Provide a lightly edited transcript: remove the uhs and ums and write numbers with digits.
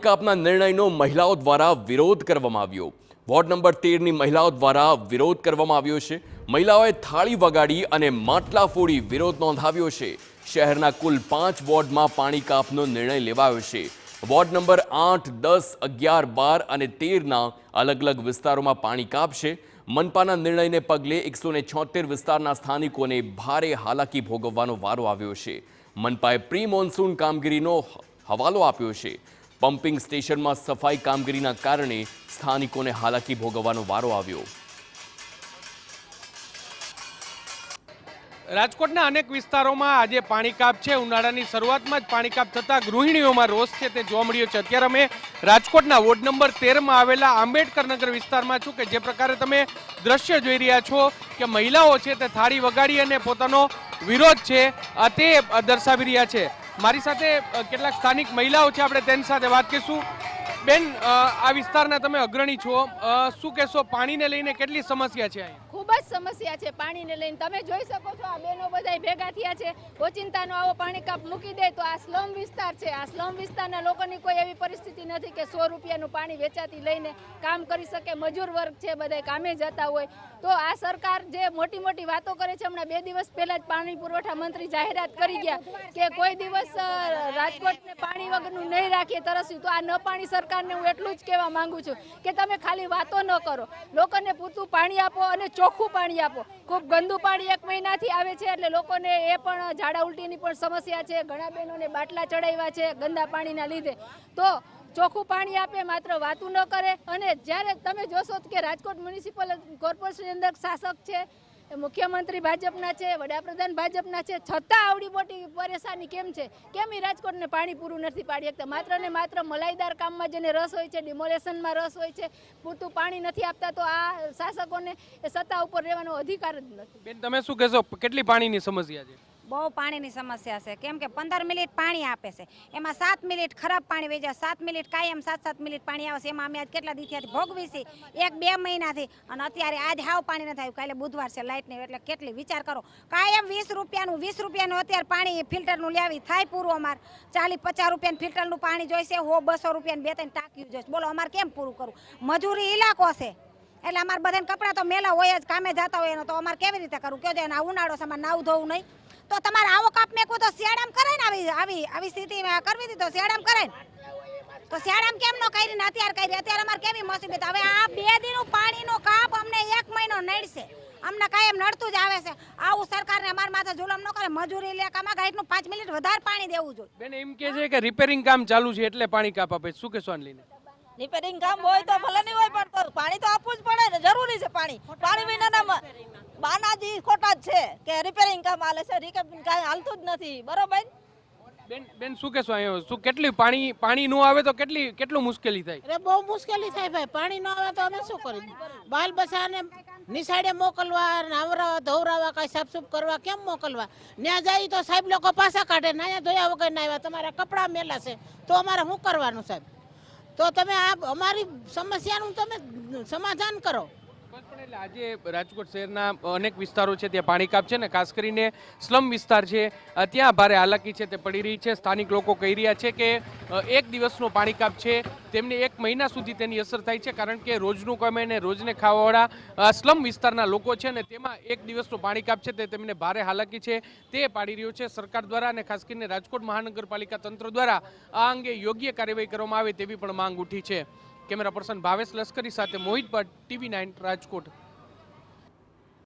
કાપના નિર્ણયનો મહિલાઓ દ્વારા વિરોધ કરવામાં આવ્યો। વોર્ડ નંબર 13 ની મહિલાઓ દ્વારા વિરોધ કરવામાં આવ્યો છે। મહિલાઓએ થાળી વગાડી અને માટલા ફોડી વિરોધ નોંધાવ્યો છે। શહેરના કુલ 5 વોર્ડમાં પાણી કાપનો નિર્ણય લેવાયો છે। વોર્ડ નંબર 8, 10, 11, 12 અને 13ના અલગ અલગ વિસ્તારોમાં પાણી કાપ છે। મનપાના નિર્ણયને પગલે 176 વિસ્તારના સ્થાનિકોને ભારે હાલાકી ભોગવવાનો વારો આવ્યો છે। મનપાએ પ્રી મોન્સૂન કામગીરીનો હવાલો આપ્યો છે। પમ્પિંગ સ્ટેશનમાં સફાઈ કામગીરીના કારણે સ્થાનિકોને હાલાકી ભોગવવાનો વારો આવ્યો। રાજકોટના અનેક વિસ્તારોમાં આજે પાણી કાપ છે। ઉનાળાની શરૂઆતમાં જ પાણી કાપ થતાં ગૃહિણીઓમાં રોષ છે તે જોવા મળ્યો છે। અત્યારે અમે રાજકોટના વોર્ડ નંબર 13માં આવેલા આંબેડકરનગર વિસ્તારમાં છું કે જે પ્રકારે તમે દ્રશ્ય જોઈ રહ્યા છો કે મહિલાઓ છે તે થાળી વગાડી અને પોતાનો વિરોધ છે તે દર્શાવી રહ્યા છે। મારી સાથે કેટલાક સ્થાનિક મહિલાઓ છે, આપણે તેની સાથે વાત કરીશું। બેન, આ વિસ્તારના તમે અગ્રણી છો, શું કહેશો? પાણીને લઈને કેટલી સમસ્યા છે અહીંયા? ખૂબ જ સમસ્યા છે પાણીને લઈને। તમે જોઈ શકો છો આ બેનો બધા ભેગા થયા છે। ઓચિંતાનો આવો પાણી કાપ મૂકી દે તો આ સ્લમ વિસ્તાર છે। આ સ્લમ વિસ્તારના લોકોની કોઈ એવી પરિસ્થિતિ નથી કે 100 રૂપિયાનું પાણી વેચાતી લઈને કામ કરી શકે। મજૂર વર્ગ છે, બધા કામે જતા હોય। તો આ સરકાર જે મોટી મોટી વાતો કરે છે, હમણાં 2 દિવસ પહેલા જ પાણી પુરવઠા મંત્રી જાહેરાત કરી ગયા કે કોઈ દિવસ રાજકોટને પાણી વગરનું નહીં રાખીએ તરસ્યું। તો આ ન પાણી સરકારને હું એટલું જ કહેવા માંગુ છું કે તમે ખાલી વાતો ન કરો, લોકોને પૂરતું પાણી આપો અને ચોખ્ખું પાણી આપો। ખૂબ ગંદુ પાણી 1 મહિનાથી આવે છે એટલે લોકોને એ પણ ઝાડા ઉલટીની પણ સમસ્યા છે। ઘણા બહેનોને બાટલા ચડાવ્યા છે ગંદા પાણીના લીધે। તો ચોખ્ખું પાણી આપે, માત્ર વાતું ન કરે। અને જ્યારે તમે જોશો કે રાજકોટ મ્યુનિસિપલ કોર્પોરેશનની અંદર શાસક છે, મુખ્યમંત્રી ભાજપના છે, વડાપ્રધાન ભાજપના છે, છતાં આવડી મોટી પરેશાની કેમ છે? કેમ એ રાજકોટને પાણી પૂરું નથી પાડી શકતા? માત્ર ને માત્ર મલાઈદાર કામમાં જેને રસ હોય છે, ડિમોલેશનમાં રસ હોય છે, પૂરતું પાણી નથી આપતા, તો આ શાસકોને એ સત્તા ઉપર રહેવાનો અધિકાર જ નથી। બેન, તમે શું કહેશો? કેટલી પાણીની સમસ્યા છે? બહુ પાણીની સમસ્યા છે, કેમ કે 15 મિનિટ પાણી આપે છે, એમાં 7 મિનિટ ખરાબ પાણી વહી જાય, 7 મિનિટ કાયમ 7 મિનિટ પાણી આવે છે। એમાં અમે આજ કેટલા દિવસથી ભોગવી છે, 1-2 મહિનાથી, અને અત્યારે આજ હાવ પાણી નથી આવ્યું। કાલે બુધવાર છે, લાઇટ નહીં, એટલે કેટલી વિચાર કરો। કાયમ 20 રૂપિયાનું અત્યારે પાણી ફિલ્ટરનું લેવી થાય પૂરું। અમારે 40-50 રૂપિયાનું ફિલ્ટરનું પાણી જોઈશે, 100-200 રૂપિયાની 2-3 ટાંકીઓ જોઈશે। બોલો અમારે કેમ પૂરું કરવું? મજૂરી ઇલાકો છે એટલે અમારે બધાને કપડાં તો મેલા હોય જ, કામે જતા હોય એનો, તો અમારે કેવી રીતે કરવું? કહો જો આ ઉનાળો છે, અમારે નાવું ધોવું નહીં, તો તમારે આવો કાપ મેકવું તો શિયાળામાં કરે ને। આવી સ્થિતિમાં કરવી હતી તો શિયાળામાં કરે ને, તો શિયાળામાં કેમ ન કરી ને અત્યારે કરી? અત્યારે અમારે કેવી મુસીબત। હવે આ 2 દિનનું પાણીનો કાપ અમને 1 મહિનો નડશે, અમને કાયમ નડતું જ આવે છે। આવું સરકારને અમારા માથે જુલમ ન કરે। મજૂરી લેકામાં ગાઈડનું 5 મિનિટ વધારે પાણી દેવું જોઈએ। બેન, એમ કે છે કે રિપેરિંગ કામ ચાલુ છે એટલે પાણી કાપ આપે, શું કહેશો આને લઈને? રિપેરિંગ કામ હોય તો ભલે નહીં હોય, પણ પાણી તો આપવું જ પડે ને, જરૂરી છે પાણી। પાણી વિનાના બાનાજી ખોટા જ છે કે રિપેરિંગ કામ હાલે છે, રિપેરિંગ કામ હાલતું જ નથી, બરોબર? બેન શું કહેશો અહીંયા? શું કેટલી પાણી ન આવે તો કેટલું મુશ્કેલી થાય? અરે બહુ મુશ્કેલી થાય ભાઈ। પાણી ન આવે તો અમે શું કરીએ? બાલ બચ્ચાને નિશાળે મોકલવા, નાવરાવા, ધોવરાવા, કાંઈ સાફસૂફ કરવા કેમ મોકલવા? ત્યાં જાય તો સાહેબ લોકો પાછા કાઢે, નાયા ધોયા વગર ના આવ્યા, તમારા કપડાં મેલા છે, તો અમારે શું કરવાનું સાહેબ? તો તમે આ અમારી સમસ્યાનું તમે સમાધાન કરો। એટલે આજે રાજકોટ શહેરના અનેક વિસ્તારો છે ત્યાં પાણી કાપ છે ને, ખાસ કરીને સ્લમ વિસ્તાર છે ત્યાં ભારે હાલાકી છે તે પડી રહી છે। સ્થાનિક લોકો કહી રહ્યા છે કે 1 દિવસનો પાણી કાપ છે તેમને 1 મહિના સુધી તેની અસર થાય છે, કારણ કે રોજનું કમાઈને રોજને ખાવાવાળા સ્લમ વિસ્તારના લોકો છે ને તેમાં 1 દિવસનો પાણી કાપ છે તે તેમને ભારે હાલાકી છે તે પાડી રહ્યો છે સરકાર દ્વારા, અને ખાસ કરીને રાજકોટ મહાનગરપાલિકા તંત્ર દ્વારા આ અંગે યોગ્ય કાર્યવાહી કરવામાં આવે તેવી પણ માંગ ઉઠી છે। કેમેરા પર્સન ભાવેશ લશ્કરી સાથે મોહિત ભટ્ટ, TV9 રાજકોટ।